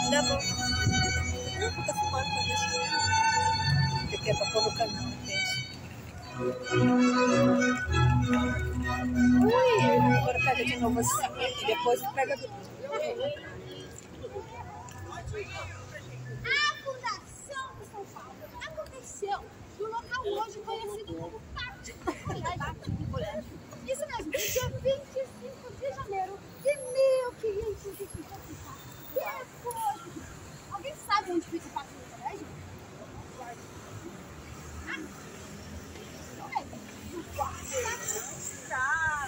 Dá bom. Não, tá fumando pra deixar. Porque é pra pôr no canal, entende? Ui, agora pega de novo assim. E depois pega do... A Fundação de São Paulo aconteceu no local hoje conhecido como Pátio do Colégio. Isso mesmo, dia 25 de janeiro de 1554. Depois, alguém sabe onde fica o Pátio do Colégio?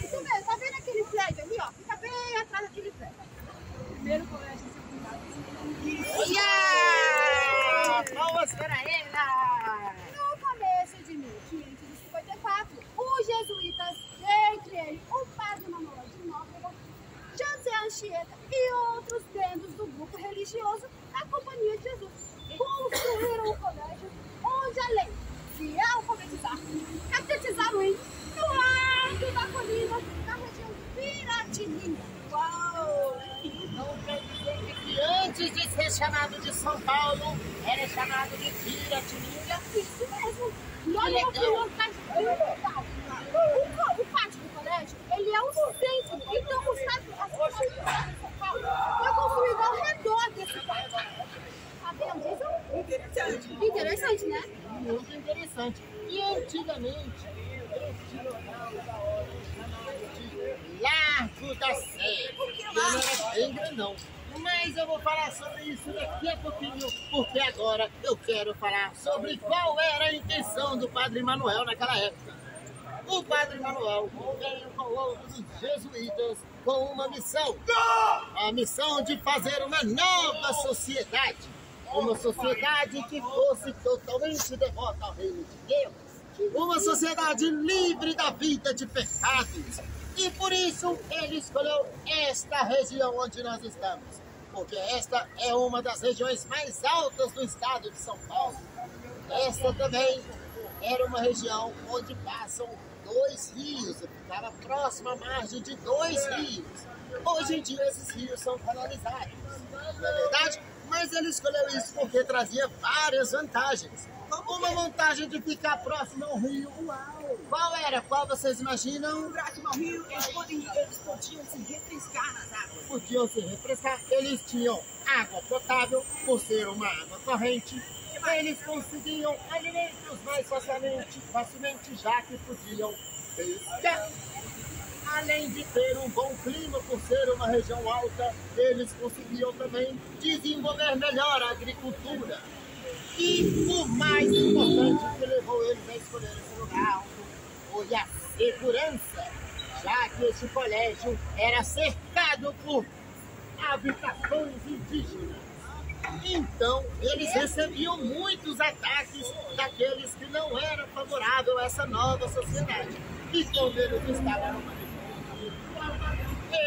Isso mesmo, tá vendo aquele prédio ali, ó? Fica bem atrás daquele prédio. Primeiro colégio secundário. Palmas para ela! No começo de 1554, os jesuítas, entre eles o padre Manuel de Nóbrega, José Anchieta e outros membros do grupo religioso da Companhia de Jesus, construíram o colégio onde, além de alfabetizar, catequizaram o índio no alto da colina da região de Piratininga. Uau! Então quer dizer que antes de ser chamado de São Paulo, era chamado de Piratininga? Isso mesmo. E olha que local brutal. O pátio do colégio, ele é o centro. Então, a cidade de São Paulo foi construída ao redor desse pátio. Tá vendo isso? Interessante. Interessante, né? Muito interessante. E antigamente, este local da hora chamado de Largo da Sé. Ele era bem grandão. Mas eu vou falar sobre isso daqui a pouquinho, porque agora eu quero falar sobre qual era a intenção do Padre Manuel naquela época. O Padre Manuel veio com outros jesuítas com uma missão. A missão de fazer uma nova sociedade. Uma sociedade que fosse totalmente devota ao reino de Deus. Uma sociedade livre da vida de pecados. E por isso ele escolheu esta região onde nós estamos. Porque esta é uma das regiões mais altas do estado de São Paulo. Esta também era uma região onde passam 2 rios. Ficava próxima à margem de 2 rios. Hoje em dia esses rios são canalizados. Não é verdade? Mas ele escolheu isso porque trazia várias vantagens. Uma vantagem de ficar próximo ao rio. Uau! Qual era? Qual vocês imaginam? Próximo ao rio, eles podiam se refrescar nas águas. Podiam se refrescar. Eles tinham água potável, por ser uma água corrente. Eles conseguiam alimentos mais facilmente, já que podiam pescar. Além de ter um bom clima, por ser uma região alta, eles conseguiam também desenvolver melhor a agricultura. E o mais importante que levou eles a escolher esse lugar alto foi a segurança, já que esse colégio era cercado por habitações indígenas. Então, eles recebiam muitos ataques daqueles que não eram favoráveis a essa nova sociedade. E quando eles estavam numa região,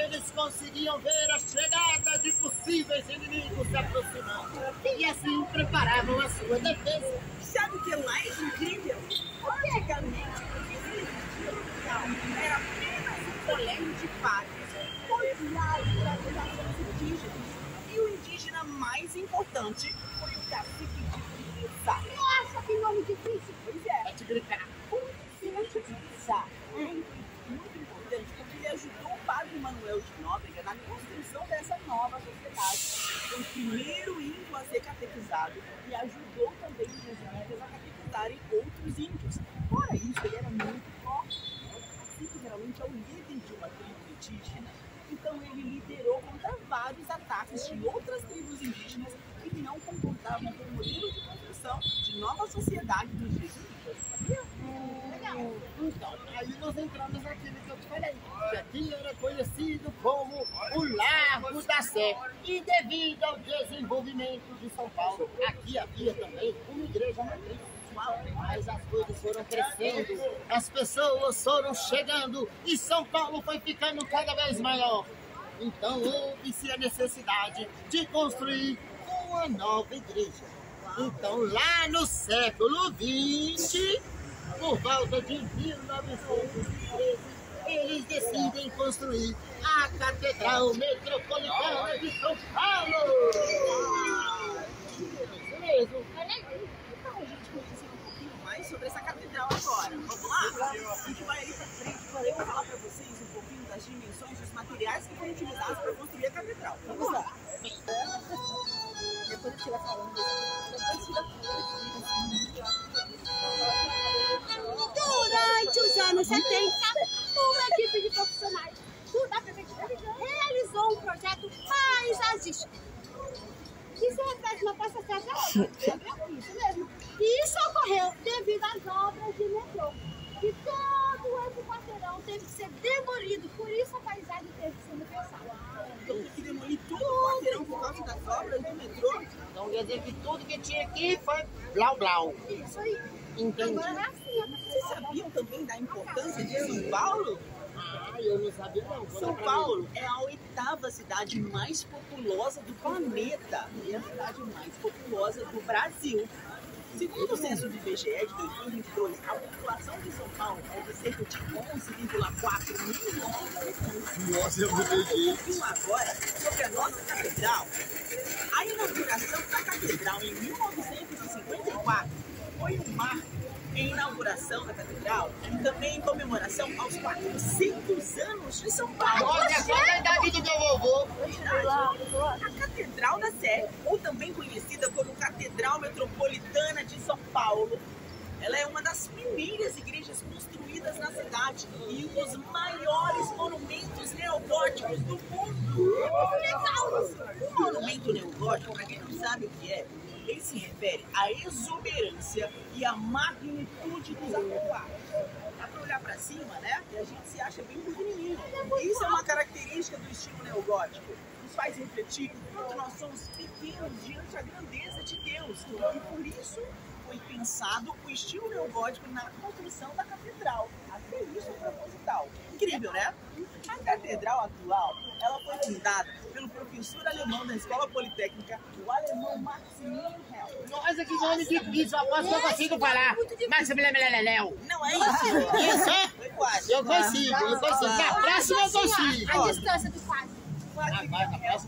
eles conseguiam ver a chegada de possíveis inimigos se aproximando. E assim preparavam a sua defesa. Sabe o que é mais incrível? Antigamente, o que existia no local era apenas um colégio de padres rodeado por habitações indígenas. E o indígena mais importante foi o cacique de Itiçá. Nossa, que nome difícil. Pois é. É de gritar. O cacique de Itiçá muito importante porque ele ajudou o padre Manuel de Nóbrega na construção dessa nova sociedade. Foi o primeiro índio a ser catequizado e ajudou também os jesuítas a catequizarem outros índios. Fora isso, ele era muito forte. O cacique geralmente é o líder de uma tribo indígena. Então ele liderou contra vários ataques de outras tribos indígenas que não concordavam com o modelo de construção de nova sociedade dos jesuítas. Sabia? Legal. Então, aí nós entramos naquilo que eu te falei, que aqui era conhecido como o Largo da Sé. E devido ao desenvolvimento de São Paulo, aqui havia também uma igreja matriz. Mas as coisas foram crescendo, as pessoas foram chegando e São Paulo foi ficando cada vez maior. Então houve-se a necessidade de construir uma nova igreja. Então lá no século XX, por volta de 1913, eles decidem construir a Catedral Metropolitana de São Paulo. Isso mesmo. Então a gente conhecer um pouquinho mais sobre essa catedral agora. Vamos lá? A gente vai ali pra frente para eu falar para vocês um pouquinho das dimensões dos materiais que foram utilizados para construir a catedral. Vamos lá. Depois a gente vai falando Durante os anos 70, uma equipe de profissionais da prefeitura realizou um projeto paisagístico que se reflete na Praça Sérgio. Isso mesmo. E isso ocorreu devido às obras de metrô. E todo esse quarteirão teve que ser demolido, por isso a paisagem teve que ser repensada. Então tem que demolir tudo o quarteirão por causa das obras do metrô. Então quer dizer que tudo que tinha aqui foi blau blau. Isso aí. Entendi. Agora é assim, Vocês sabiam também da importância de São Paulo? Ah, eu não sabia não. São Paulo é a 8ª cidade mais populosa do planeta e a cidade mais populosa do Brasil. Segundo o censo do IBGE de 2022, a população de São Paulo é de cerca de 11,4 milhões de habitantes. Nossa, eu mudei de... E agora, sobre a nossa catedral, a inauguração da catedral em 1954 foi um marco em inauguração da catedral e também em comemoração aos 400 anos de São Paulo. Olha só a idade do meu vovô. A Catedral da Sé, ou também conhecida como Catedral Metropolitana de São Paulo, ela é uma das primeiras igrejas construídas na cidade e um dos maiores monumentos neogóticos do mundo. O monumento neogótico, para quem não sabe o que é, ele se refere à exuberância e à magnitude dos acampados. Dá para olhar para cima, né? E a gente se acha bem pequenininho. Isso é uma característica do estilo neogótico. Nos faz refletir que nós somos pequenos diante da grandeza de Deus. E por isso foi pensado o estilo neogótico na construção da catedral. Até isso é proposital. Incrível, né? A catedral atual, ela foi fundada pelo professor alemão da Escola Politécnica, o alemão Maximilian Hell. Nossa, que nome difícil, aposto que eu consigo falar. Maximilian. Não é isso? Isso é? Foi quase. Eu consigo. Na próxima eu consigo. A distância do quase.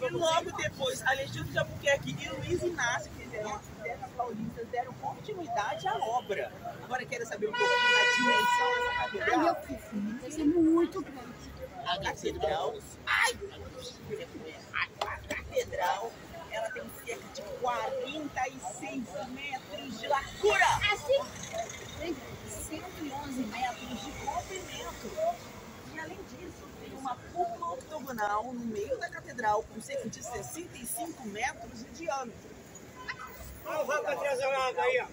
E logo depois, Alexandre de Albuquerque e Luiz Inácio, que eram arquitetos paulistas, deram continuidade à obra. Agora quero saber um pouquinho da dimensão dessa Ai, catedral. meu filho, vai ser muito grande. A catedral, a catedral, ela tem cerca de 46 metros de largura. Assim? 111 metros de comprimento. E além disso, tem uma cúpula octogonal no meio da catedral com cerca de 65 metros de diâmetro. Olha o vaca atrasalado aí, ó.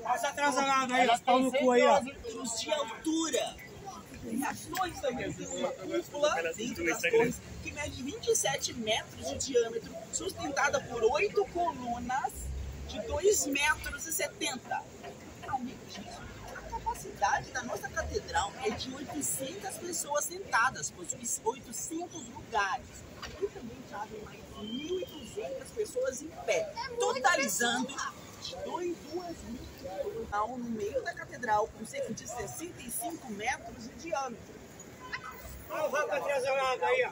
Olha essa atrasalada aí, ó. Pau no cu aí, ó. Metros de altura. E as torres também tem uma cúpula dentro das torres que mede 27 metros de diâmetro, sustentada por 8 colunas de 2,70 metros. Além disso, a capacidade da nossa catedral é de 800 pessoas sentadas, possui 800 lugares. E também cabem mais 1.200 pessoas em pé, totalizando 2.000 no meio da catedral com cerca de 65 metros de diâmetro. Olha o vaca atrasalado aí, ó.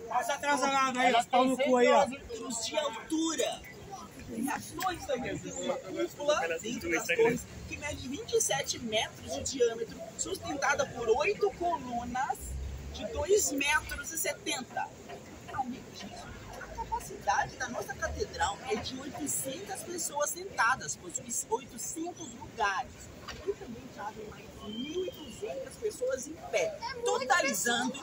Olha essa atrasalada aí, ó. Pau no cu aí, ó. Metros de altura. E as torres também tem uma cúpula dentro das torres que mede 27 metros de diâmetro, sustentada por 8 colunas de 2,70 metros. Além disso, a capacidade da nossa catedral é de 800 pessoas sentadas, possui 800 lugares. E também cabem mais 1.200 pessoas em pé, totalizando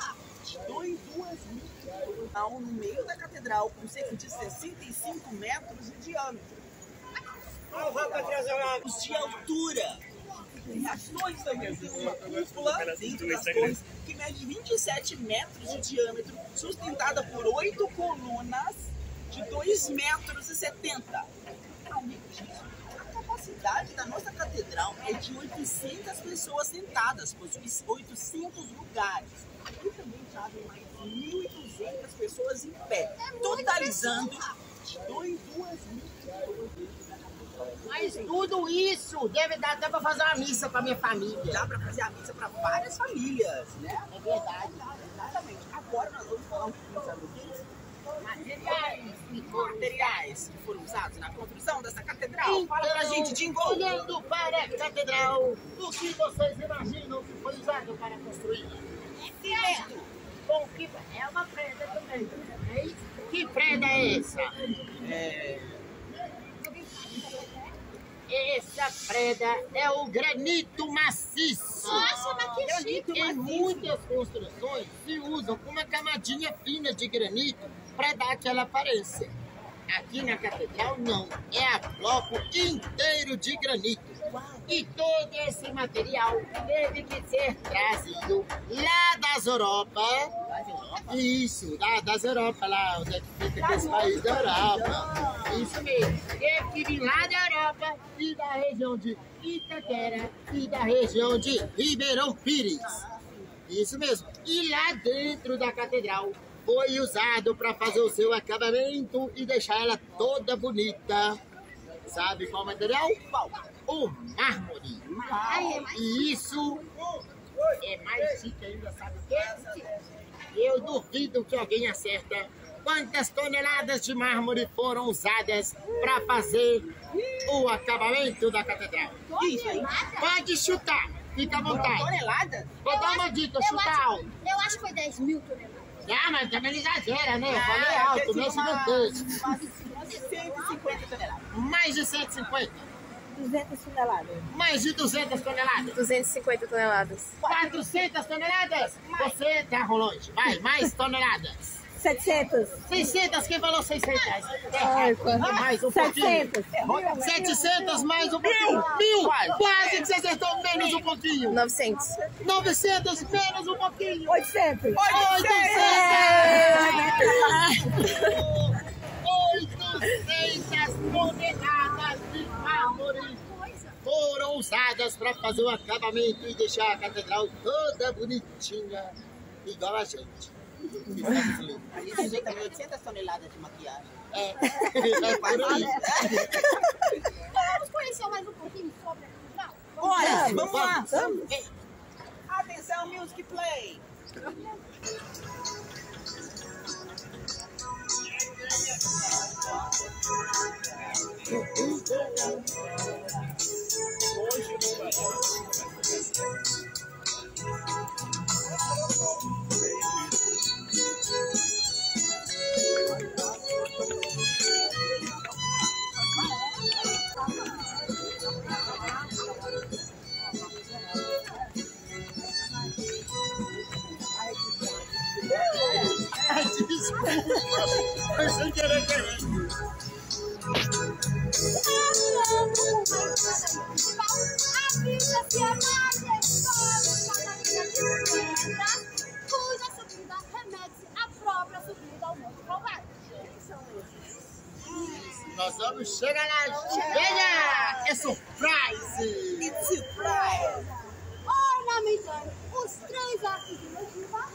2.000 no meio da catedral com cerca de 65 metros de diâmetro. Olha o vaca atrasalado. De altura. E as torres também tem uma cúpula dentro das torres que mede 27 metros de diâmetro, sustentada por 8 colunas de 2,70 metros. Além disso, a capacidade da nossa catedral é de 800 pessoas sentadas, possui 800 lugares. E também cabem mais 1.200 pessoas em pé, totalizando 2.000 Mas tudo isso deve dar até pra fazer uma missa pra minha família. Dá para fazer a missa para várias famílias, né? É verdade. Exatamente. Agora nós vamos falar um pouquinho sobre o que? Materiais Que foram usados na construção dessa catedral. Fala pra gente, Jingle. Olhando para a catedral, o que vocês imaginam que foi usado para construir? Cimento. Com que é uma preda também, é isso? Que preda é essa? Essa preda é o granito maciço. Nossa, mas que chique. Em muitas construções se usam uma camadinha fina de granito para dar aquela aparência. Aqui na catedral não, é a bloco inteiro de granito. E todo esse material teve que ser trazido lá das Europa. Isso, das Europa, lá onde é que fica aqueles países da Europa. Isso mesmo, teve que vir lá da Europa e da região de Itaquera e da região de Ribeirão Pires. Isso mesmo, e lá dentro da catedral foi usado para fazer o seu acabamento e deixar ela toda bonita. Sabe qual material? O mármore. E isso é mais chique ainda, sabe o quê? Eu duvido que alguém acerta quantas toneladas de mármore foram usadas para fazer o acabamento da catedral. Isso aí. Pode chutar, fica à vontade. Toneladas? Vou dar uma dica, chuta alto. Eu acho que foi 10 mil toneladas. Ah, mas também não exagera, né? Eu falei alto, não é gigantesco. Umas 150 toneladas. Mais de 150. 200 toneladas. Mais de 200 toneladas. 250 toneladas. 400 toneladas? Você tá longe. Vai, mais toneladas. 700. 600, quem falou 600? Ai, Mais um pouquinho. 700. 700 mais um pouquinho. 1000. Quase que você acertou, menos um pouquinho. 900. 900 menos um pouquinho. 800. 800 toneladas de mármore foram usadas para fazer o acabamento e deixar a catedral toda bonitinha, igual a gente. A gente sujeita 800 toneladas de maquiagem. É por aí. Vamos conhecer mais um pouquinho sobre a catedral? Bora, vamos lá. Vamos. Atenção, music play. Ai, desculpa. Foi sem querer. A vista se cuja subida remete à própria subida ao Monte Calvário. Nós vamos chegar lá. Venha! É surprise! It's surprise. Ornamentando os 3 arcos de ogiva,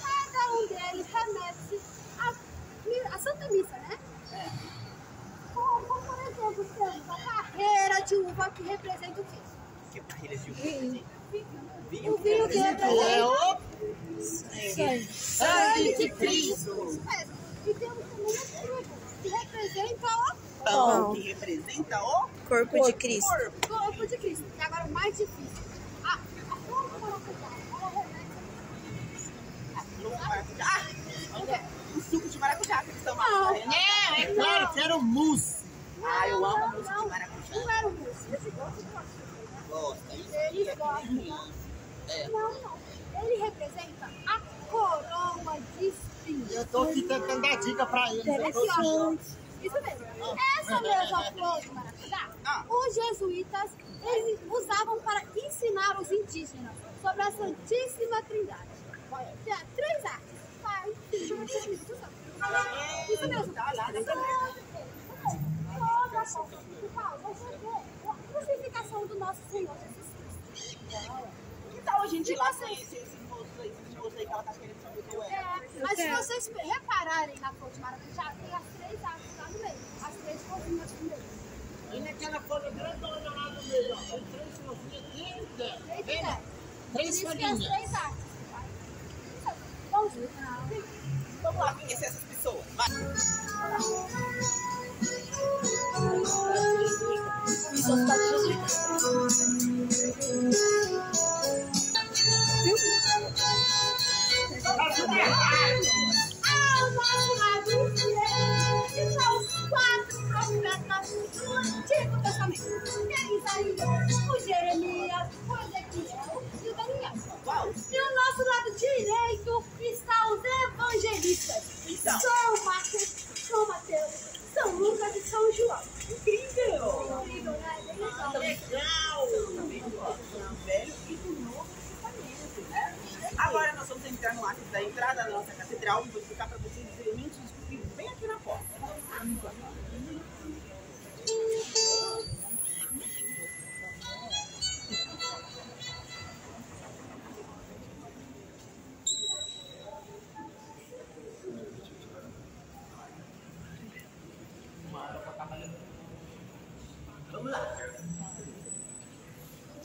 cada um deles remete à Santa Missa, né? Como, por exemplo, temos a carreira de uva que representa o quê? Que barreira de uva. O vinho que representa Sangue de Cristo! isso mesmo. E temos também o trigo, que representa o Pão que representa o Corpo de Cristo. corpo de Cristo. E agora o mais difícil. A flor do maracujá, ela remete a flor do maracujá. O suco de maracujá que eles estão Não. fazendo. Não, é claro que era o mousse. Ah, eu amo a música de maracujá. Não era o mousse. Esse gosto de maracujá. Gosta. Isso Eles é gostam. É. Não. Ele representa a coroa de espinhos. Eu tô aqui tentando dar dica pra eles. Eu tô Interessante. Isso mesmo. Essa mesma flor do maracujá, os jesuítas eles usavam para ensinar os indígenas sobre a Santíssima Trindade. Tem 3 artes. Pai, Filho e Espírito Santo. Isso mesmo. Toda a fonte principal vai ser a crucificação do nosso Senhor Jesus Cristo. Que tal a gente ir lá sem esses moços aí que ela tá querendo saber qual é? Mas se vocês repararem na flor de maracujá, tem as 3 artes lá no meio. As 3 corzinhas no meio. E naquela folha grandona lá no meio, ó. Tem 3 folhinhas aqui. 3 folhinhas. Vamos lá conhecer essas pessoas. Vai. Ao nosso lado direito estão os 4 profetas do Antigo Testamento. É Isaías, o Jeremias, o Ezequiel e o Daniel. E ao nosso lado direito estão os evangelistas. São Marcos, São Mateus, São Lucas e São João. Incrível! Incrível, né? Legal! Do Velho e do Novo Testamento, né? Agora nós vamos entrar no ato da entrada da nossa catedral e vou explicar para vocês os elementos descritos bem aqui na porta. Vamos lá.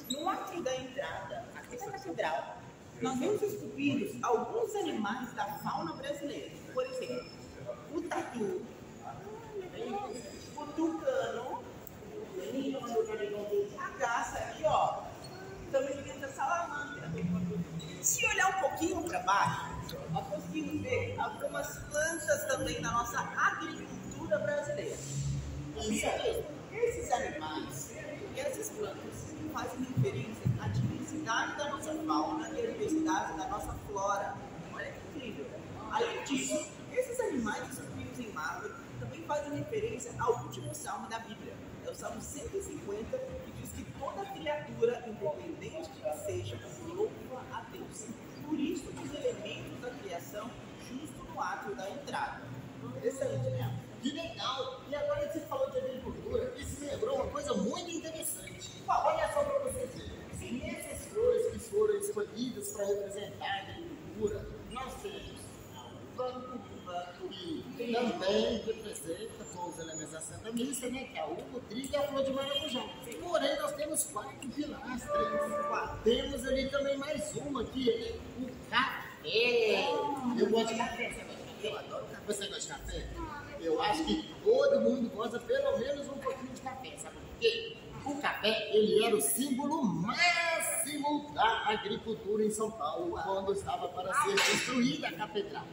No ato da entrada aqui na catedral, nós vemos esculpidos alguns animais da fauna brasileira. Por exemplo, o tatu, o tucano, a garça aqui, ó. Também tem essa salamandra. Se olhar um pouquinho para baixo, nós conseguimos ver algumas plantas também da nossa agricultura brasileira. Esses animais e essas plantas fazem referência à diversidade da nossa fauna e à diversidade da nossa flora. Olha que incrível! Além disso, esses animais esculpidos em mármore também fazem referência ao último salmo da Bíblia. É o Salmo 150, que diz que toda criatura, independente de que seja, louva a Deus. Por isso, os elementos da criação justo no ato da entrada. Interessante, né? Que legal! E agora que você falou de agricultura, isso me lembrou uma coisa muito interessante. Olha só para vocês verem. E essas flores que foram escolhidas para representar a agricultura, nós temos o banco, que também representa todos os elementos da Santa Missa, né? Que é a uva, o trigo e a flor de maracujá. Porém, nós temos 4 pilastras. Temos ali também mais uma, que é o café. Eu gosto de café, você gosta de café? Eu adoro café. Você gosta de café? Eu acho que todo mundo gosta pelo menos um pouquinho de café, sabe por quê? O café, ele era o símbolo máximo da agricultura em São Paulo, quando estava para ser construída a catedral.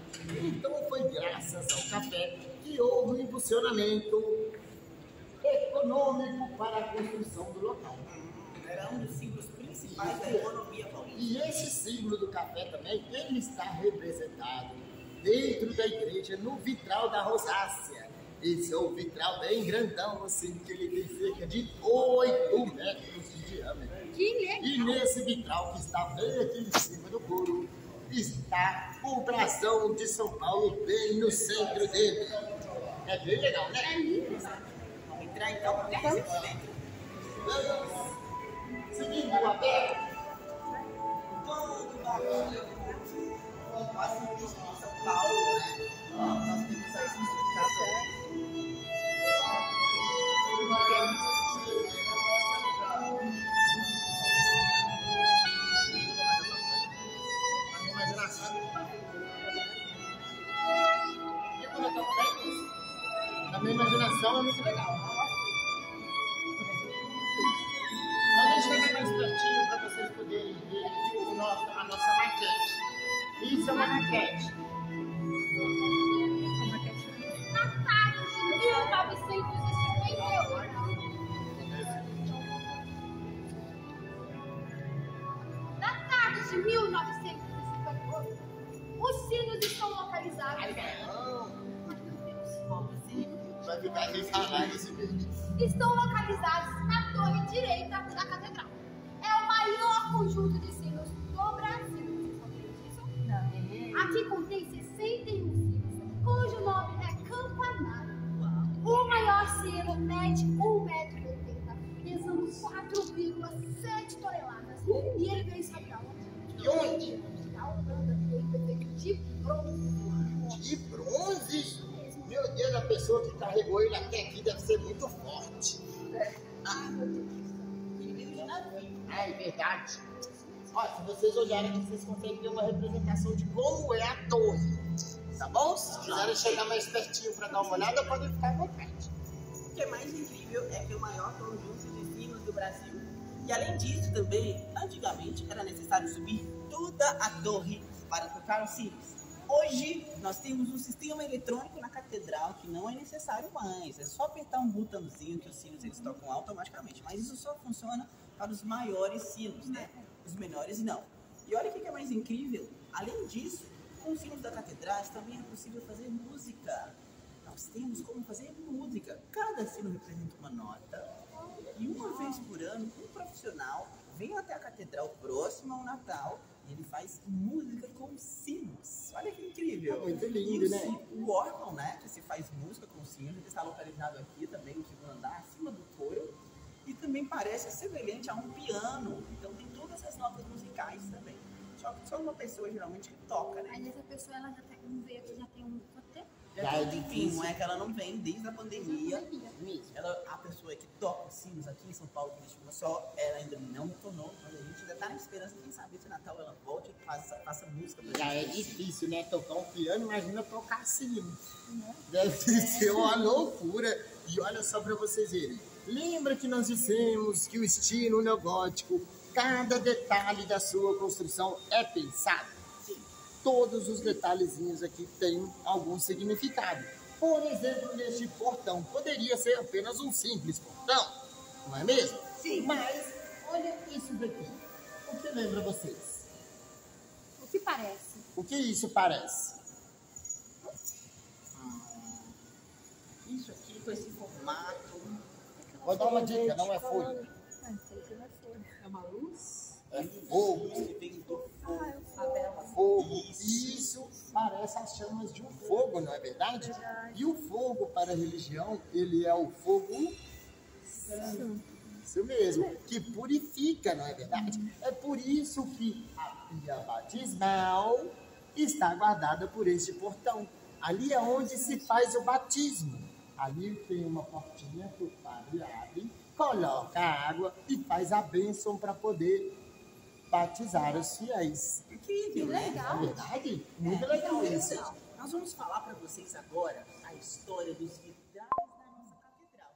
Então foi graças ao café que houve um impulsionamento econômico para a construção do local. Era um dos símbolos principais da economia paulista. E esse símbolo do café também, ele está representado dentro da igreja, no vitral da rosácea. Esse é um vitral bem grandão, assim, que ele tem cerca de 8 metros de diâmetro. Que legal! E nesse vitral que está bem aqui em cima do muro, está o brasão de São Paulo bem no centro dele. É bem legal, né? É lindo. Vamos entrar então para conhecer dentro. Vamos seguindo a pé. Todo bagulho. Quase de São Paulo, né? Ó, nós temos aí esse café. Na minha imaginação é muito legal. Vamos chegar mais pertinho para vocês poderem ver a nossa maquete. Isso é uma maquete. Datado de 1958. Datado de 1958. Os sinos estão localizados. Vai ficar sem falar nesse vídeo. Estão localizados na torre direita da catedral. É o maior conjunto de sinos do Brasil. Vocês sabiam disso? Aqui contém 61 sinos, cujo nome é campanário. O maior sino mede 1,80 m, pesando 4,7 toneladas. E ele veio, sabe da onde? De onde? Da Holanda, ele foi feito de bronze. De bronze? Meu Deus, a pessoa que carregou ele até aqui deve ser muito forte. Ah, é verdade. Ó, se vocês olharem aqui, vocês conseguem ver uma representação de como é a torre. Tá bom? Se quiserem chegar mais pertinho para dar uma olhada, podem ficar à vontade. O que é mais incrível é que é o maior conjunto de sinos do Brasil. E além disso também, antigamente era necessário subir toda a torre para tocar os sinos. Hoje nós temos um sistema eletrônico na catedral que não é necessário mais. É só apertar um botãozinho que os sinos eles tocam automaticamente. Mas isso só funciona para os maiores sinos, né? Os menores não. E olha o que é mais incrível. Além disso, com os sinos da catedral também é possível fazer música. Nós temos como fazer música. Cada sino representa uma nota. E uma vez por ano, um profissional vem até a catedral próximo ao Natal e ele faz música com sinos. Olha que incrível. Muito lindo, e né? O órgão, né, que se faz música com sinos, ele está localizado aqui também, no segundo andar, acima do coro. E também parece semelhante a um piano. Então tem todas as notas musicais também. Só uma pessoa geralmente que toca, né? Aí essa pessoa, ela já tem, vamos ver aqui, já tem um roteiro. Já é Enfim, difícil. não é que ela não vem desde a pandemia. Mesmo. A pessoa que toca os sinos aqui em São Paulo, que estima só, ela ainda não retornou, mas a gente ainda tá na esperança, quem sabe esse Natal ela volte e faça música pra Já é gente. difícil, né? Tocar um piano, imagina tocar sino. Deve ser uma loucura. E olha só para vocês verem. Lembra que nós dissemos que o estilo neogótico, cada detalhe da sua construção é pensado? Sim. Todos os detalhezinhos aqui têm algum significado. Por exemplo, neste portão, poderia ser apenas um simples portão, não é mesmo? Sim. Mas, olha isso daqui. O que lembra vocês? O que parece? O que isso parece? Isso aqui com esse formato. Vou dar uma dica, não é folha. Não sei se vai ser. É uma luz? É fogo. Que vem do fogo. Fogo. Isso parece as chamas de um fogo, não é verdade? E o fogo para a religião, ele é o fogo santo. Isso mesmo, que purifica, não é verdade? É por isso que a pia batismal está guardada por este portão. Ali é onde se faz o batismo. Ali tem uma portinha que o padre abre, coloca a água e faz a bênção para poder batizar os fiéis. Incrível, Que né? legal. É verdade? Muito legal isso. Interessante. Nós vamos falar para vocês agora a história dos vitrais da nossa catedral.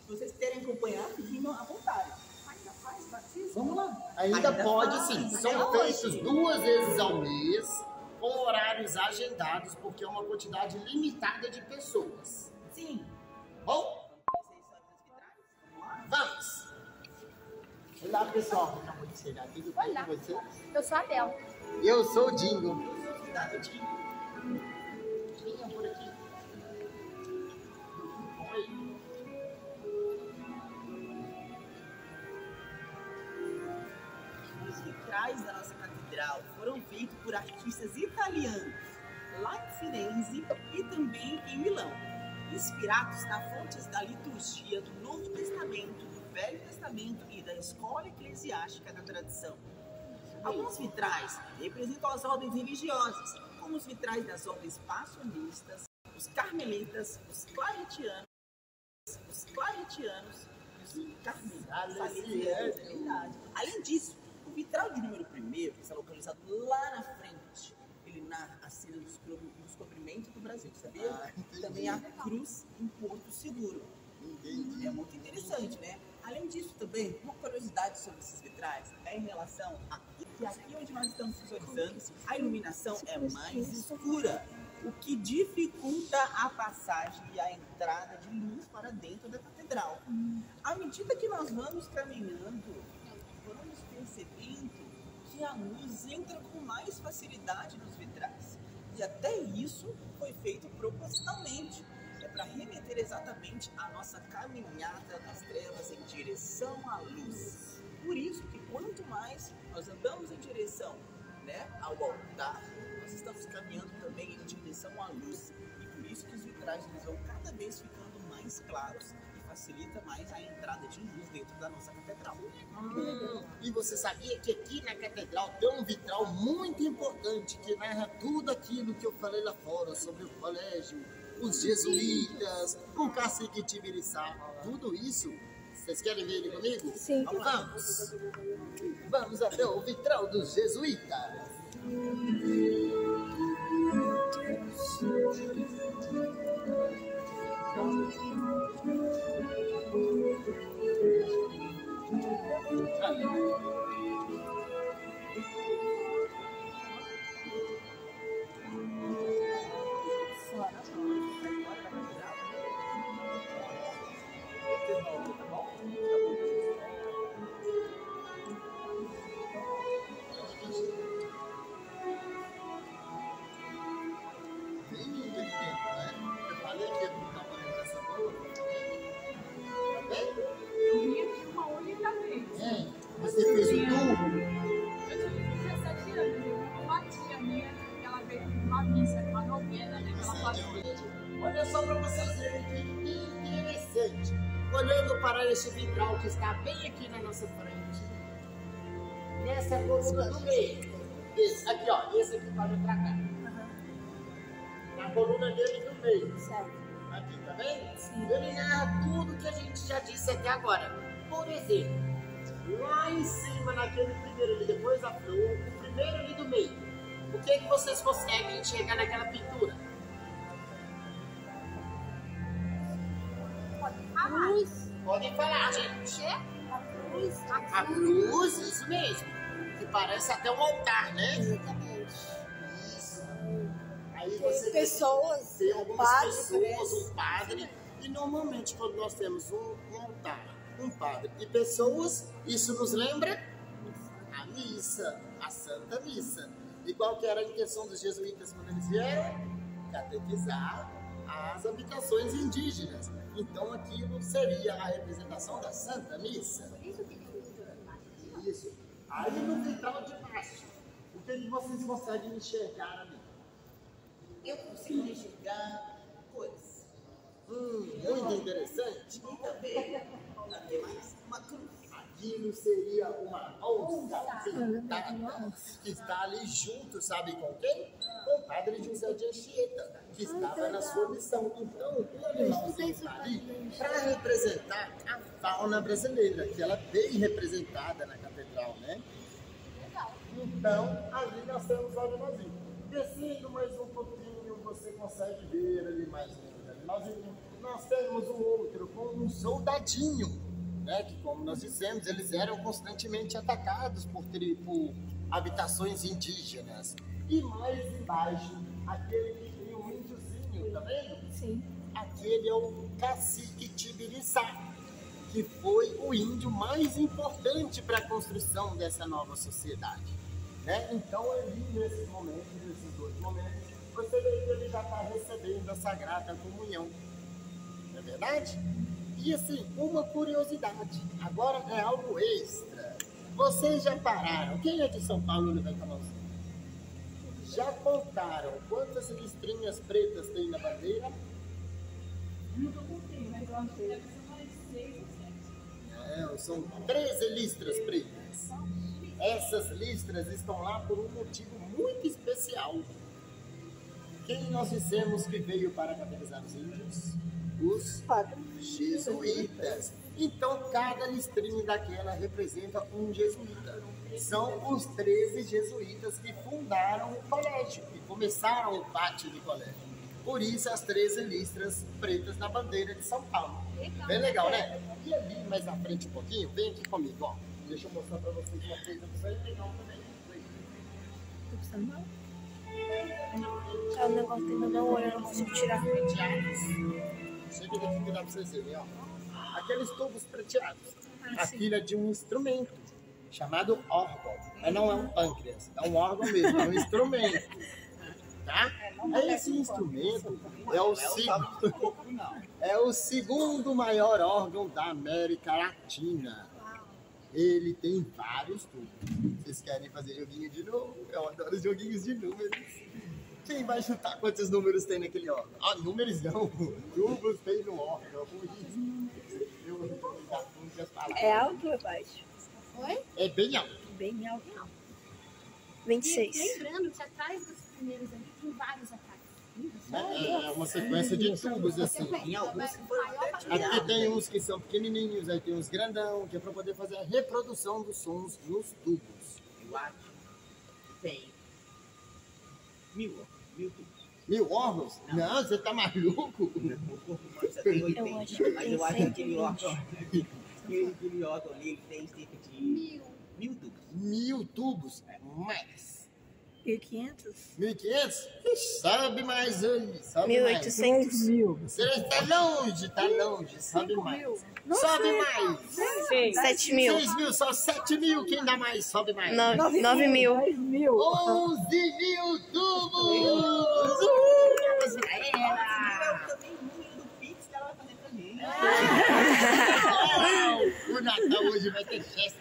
Se vocês querem acompanhar, fiquem à vontade. Ainda faz batismo? Vamos lá. Ainda pode sim. faz. São Até feitos hoje. 2 vezes ao mês, com horários agendados, porque é uma quantidade limitada de pessoas. Sim. Bom, Vamos conhecer a história dos vitrais? Vamos lá? vamos. Olá, pessoal. Tudo bem Olá. com você? Eu sou a Bel. Eu sou o Dingo. Cuidado de... Venha por aqui. Oi. Os vitrais da nossa catedral foram feitos por artistas italianos, lá em Firenze e também em Milão, inspirados nas fontes da liturgia do Novo Testamento, do Velho Testamento e da escola eclesiástica da tradição. Alguns vitrais representam as ordens religiosas, como os vitrais das ordens passionistas, os carmelitas, os claretianos e os carmelitas. Salesianos, é verdade. Além disso, o vitral de número 1º, que está localizado lá na frente, ele narra a cena do descobrimento do Brasil, sabia? entendi. Também a cruz em Porto Seguro. É muito interessante, né? Além disso também, uma curiosidade sobre esses vitrais é em relação a que aqui onde nós estamos visualizando, a iluminação é mais escura, o que dificulta a passagem e a entrada de luz para dentro da catedral. À medida que nós vamos caminhando, vamos percebendo que a luz entra com mais facilidade nos vitrais. E até isso foi feito propositalmente. É para remeter exatamente a nossa caminhada nas trevas em direção à luz. Por isso que quanto mais nós andamos em direção, né, ao altar, nós estamos caminhando também em direção à luz. E por isso que os vitrais eles vão cada vez ficando mais claros e facilita mais a entrada de luz dentro da nossa catedral. E você sabia que aqui na catedral tem um vitral muito importante que narra tudo aquilo que eu falei lá fora sobre o colégio, os jesuítas, o cacique Tibiriçá, tudo isso Vocês querem ver ele comigo? Sim. Então vamos. Vamos até o vitral dos jesuítas. Bem lindo aqui dentro, né? Eu falei que ia dar uma lembrança boa. Tá bem? Eu vim aqui uma única vez. Você fez o tour? Eu tive 17 anos. Uma tia minha, ela veio uma missa, uma novena, né? Que ela fazia. Olha só para vocês verem que interessante. Olhando para este vitral que está bem aqui na nossa frente. Nessa coluna do meio. Esse, aqui, ó. Esse aqui pode pra cá. Na coluna dele do meio. Certo. Aqui, tá vendo? Ele narra tudo que a gente já disse até agora. Por exemplo, lá em cima, naquele primeiro ali, depois da flor, o primeiro ali do meio. O que que vocês conseguem enxergar naquela pintura? A cruz. Podem falar, gente. A cruz. A cruz, isso mesmo. Que parece até um altar, né? Exatamente. Isso. Aí você Pessoas, tem algumas padre, pessoas, parece. um padre. E normalmente quando nós temos um altar, um padre e pessoas, isso nos lembra a missa, a Santa Missa. E qual que era a intenção dos jesuítas quando eles vieram? Catequizar as habitações indígenas. Então aquilo seria a representação da Santa Missa. Isso. Aí no vitral de baixo, o que vocês conseguem enxergar ali? Eu consigo enxergar cores. Muito interessante. E também tem mais uma cruz. Aquilo seria uma onça pintada que está ali junto, sabe com quem? Com o padre José de Anchieta, que estava na sua missão. Então, o animalzinho está ali para representar a fauna brasileira, que ela é bem representada na catedral, né? Então, ali nós temos o animalzinho. Descendo mais um pouquinho, você consegue ver ali mais um animalzinho. Nós temos um outro com um soldadinho, né? Que, como nós dissemos, eles eram constantemente atacados por habitações indígenas. E mais embaixo, aquele que tem um índiozinho, tá vendo? Sim. Aquele é o cacique Tibiriçá, que foi o índio mais importante para a construção dessa nova sociedade. Né? Então, ali nesses momentos, nesses dois momentos, você vê que ele já está recebendo a Sagrada Comunhão. Não é verdade? E assim, uma curiosidade, agora é algo extra. Vocês já pararam? Quem é de São Paulo, levanta a mãozinha? Já contaram quantas listrinhas pretas tem na bandeira? Nunca contei, mas eu acho que deve ser mais 6 ou 7. São 13 listras pretas. Essas listras estão lá por um motivo muito especial. Quem nós dissemos que veio para catequizar os índios? Os jesuítas. Então, cada listrinha daquela representa um jesuíta. São os 13 jesuítas que fundaram o colégio, que começaram o pátio de colégio. Por isso, as 13 listras pretas na bandeira de São Paulo. Bem legal, né? E ali, mais na frente um pouquinho, vem aqui comigo, ó. Deixa eu mostrar para vocês uma coisa bem legal também. Tô precisando mal. Tá, o negócio tem no meu olho, eu não consigo tirar. Prateados. Chega daqui que dá para vocês verem, ó. Aqueles tubos prateados. Aquilo é de um instrumento chamado órgão. Mas não é um pâncreas, é um órgão mesmo, é um instrumento. Tá? Esse instrumento é o segundo maior órgão da América Latina. Ele tem vários tubos. Vocês querem fazer joguinho de novo? Eu adoro joguinhos de números. Quem vai chutar quantos números tem naquele órgão? Ah, números não. Tubos tem no órgão. É alto ou é baixo? Oi? É bem alto. Bem alto. E 26. lembrando que atrás dos primeiros ali tem vários atrás. É uma sequência de tubos, assim. Em alguns que foram até Aqui tirados. tem uns que são pequenininhos, aí tem uns grandão, que é para poder fazer a reprodução dos sons nos tubos. Eu acho que tem 1000 tubos. 1000 órgãos? Não, você tá maluco? O corpo humano só tem 80, Eu acho que mas tem eu acho que aquele 120. órgão, aquele órgão ali, ele tem cerca de 1000 tubos. 1000 tubos? Mais. 1.500? 1500? Sobe mais aí, sobe 1.800? mais. Você tá longe, sobe mais. Sobe mais. 7.000? 6.000, só 7.000, quem dá mais, sobe mais. 9.000? 11.000 tubos! É o tamanho do Pix que ela vai fazer pra mim. O Natal hoje vai ter festa.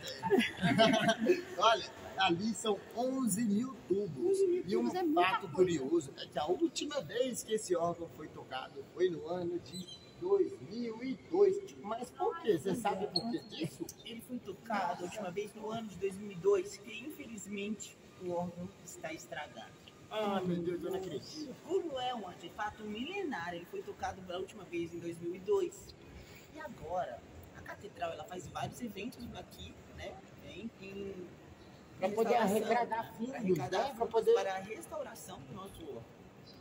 Olha, ali são 11.000 tubos. E um fato curioso é que a última vez que esse órgão foi tocado foi no ano de 2002. Mas por quê? Você sabe por que disso? Ele foi tocado a última vez no ano de 2002, que infelizmente o órgão está estragado. Ah, meu Deus, eu não acredito. Como é um artefato milenar, ele foi tocado pela última vez em 2002. E agora, a catedral ela faz vários eventos aqui, né? Para poder arrecadar fundos, né? Para poder... para a restauração do nosso órgão.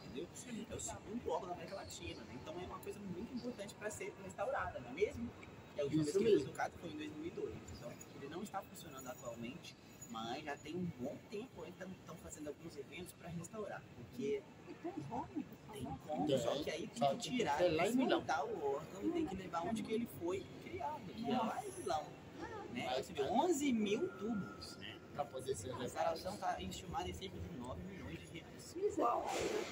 Entendeu? É o segundo órgão da América Latina, né? Então é uma coisa muito importante para ser restaurada, não é mesmo? E a última vez que ele foi tocado foi em 2002. Então ele não está funcionando atualmente, mas já tem um bom tempo ainda estão fazendo alguns eventos para restaurar. Porque tem como, só que aí tem que tirar, desmontar o órgão e tem que levar onde que ele foi criado, que é lá em Milão. Né? Você vê 11.000 tubos, né? Para poder ser A restauração está estimada em cerca de 9 milhões de reais.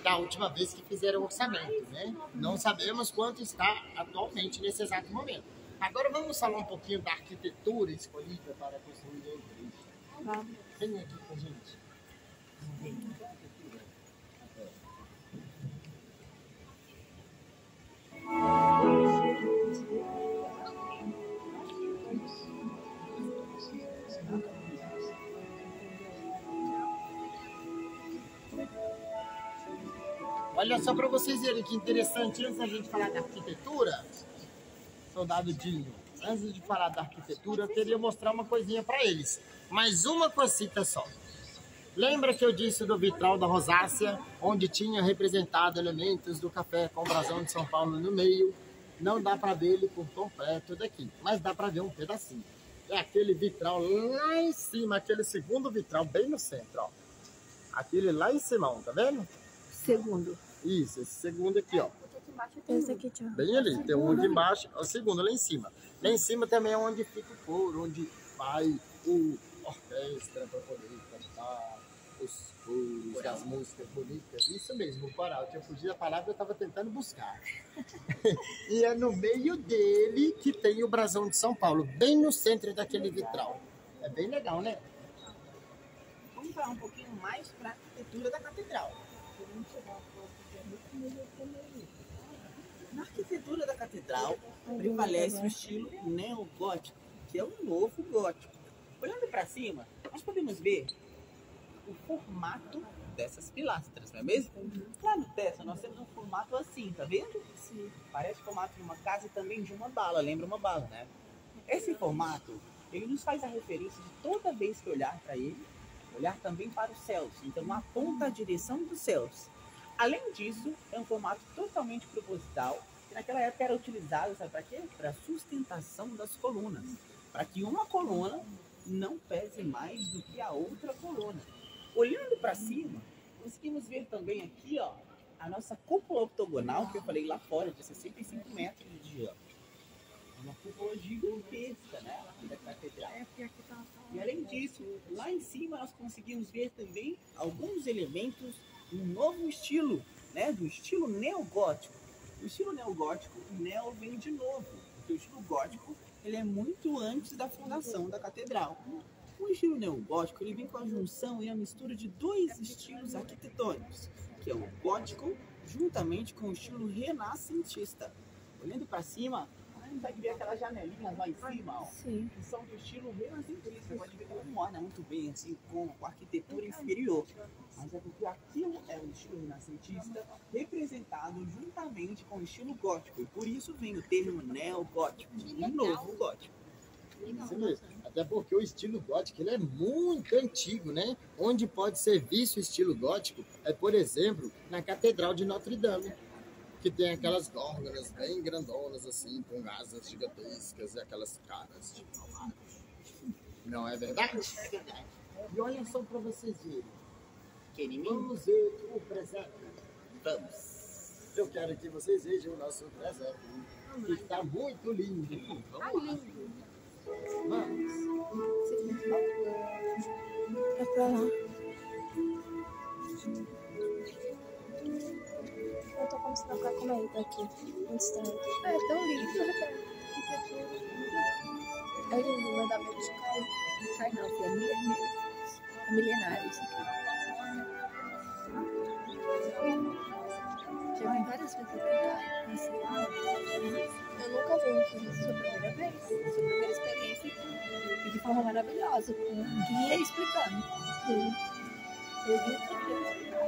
da última vez que fizeram o orçamento, né? Não sabemos quanto está atualmente nesse exato momento. Agora vamos falar um pouquinho da arquitetura escolhida para construir a igreja. Vem aqui com a gente. Olha só para vocês verem que interessante, antes da gente falar da arquitetura, soldado Dinho, antes de falar da arquitetura, eu queria mostrar uma coisinha para eles. Mais uma cosita só. Lembra que eu disse do vitral da Rosácea, onde tinha representado elementos do café com o brasão de São Paulo no meio? Não dá para ver ele por completo daqui, mas dá para ver um pedacinho. É aquele vitral lá em cima, aquele segundo vitral bem no centro, ó. Aquele lá em cima, tá vendo? Segundo. Isso, esse segundo aqui, ó. Esse aqui, tio. Bem ali, tem um aqui embaixo, o segundo lá em cima. Lá em cima também é onde fica o coro, onde vai o orquestra para poder cantar os coros, as músicas bonitas. Isso mesmo, o coral. Eu tinha fugido a palavra, eu estava tentando buscar. E é no meio dele que tem o brasão de São Paulo, bem no centro daquele vitral. É bem legal, né? Vamos falar um pouquinho mais para a arquitetura da catedral. Na arquitetura da catedral prevalece o estilo neogótico, que é o novo gótico. Olhando para cima, nós podemos ver o formato dessas pilastras, não é mesmo? Lá no teto nós temos um formato assim, tá vendo? Sim. Parece o formato de uma casa e também de uma bala, lembra uma bala, né? Esse formato, ele nos faz a referência de toda vez que olhar para ele, olhar também para os céus, então aponta a direção dos céus. Além disso, é um formato totalmente proposital, que naquela época era utilizado, sabe para quê? Para a sustentação das colunas, para que uma coluna não pese mais do que a outra coluna. Olhando para cima, conseguimos ver também aqui, ó, a nossa cúpula octogonal, que eu falei lá fora, de 65 metros de diâmetro. Uma cúpula gigantesca, né, da catedral. E além disso, lá em cima nós conseguimos ver também alguns elementos um novo estilo, né, do estilo neogótico. O estilo neogótico, o neo vem de novo, porque o estilo gótico ele é muito antes da fundação da catedral. O estilo neogótico ele vem com a junção e a mistura de dois estilos arquitetônicos, que é o gótico juntamente com o estilo renascentista. Olhando para cima, Você consegue ver aquelas janelinhas lá em cima, ó, Sim. que são do estilo renascentista. Você pode ver que ela não orna muito bem assim com a arquitetura inferior. Mas é porque aquilo é o estilo renascentista representado juntamente com o estilo gótico. E por isso vem o termo neogótico, o novo gótico. Isso mesmo. Até porque o estilo gótico ele é muito antigo, né? Onde pode ser visto o estilo gótico é, por exemplo, na Catedral de Notre Dame, que tem aquelas górgonas bem grandonas, assim, com asas gigantescas e aquelas caras de malvados. Não é verdade? É verdade. E olha só para vocês verem. Vamos ver o presépio. Vamos. Eu quero que vocês vejam o nosso presépio, que está muito lindo. Tá lindo. Vamos. É pra lá. Eu tô começando a ficar com medo aqui. Muito estranho. É tão lindo, Roberto. É lindo, vai dar medo de cair. Cai não, filha. É milenário isso aqui. Já vim várias vezes aqui. Eu nunca vim aqui. Sua primeira vez. Sua primeira experiência aqui. E de forma maravilhosa. Com um guia explicando. Sim. Eu vim aqui explicando.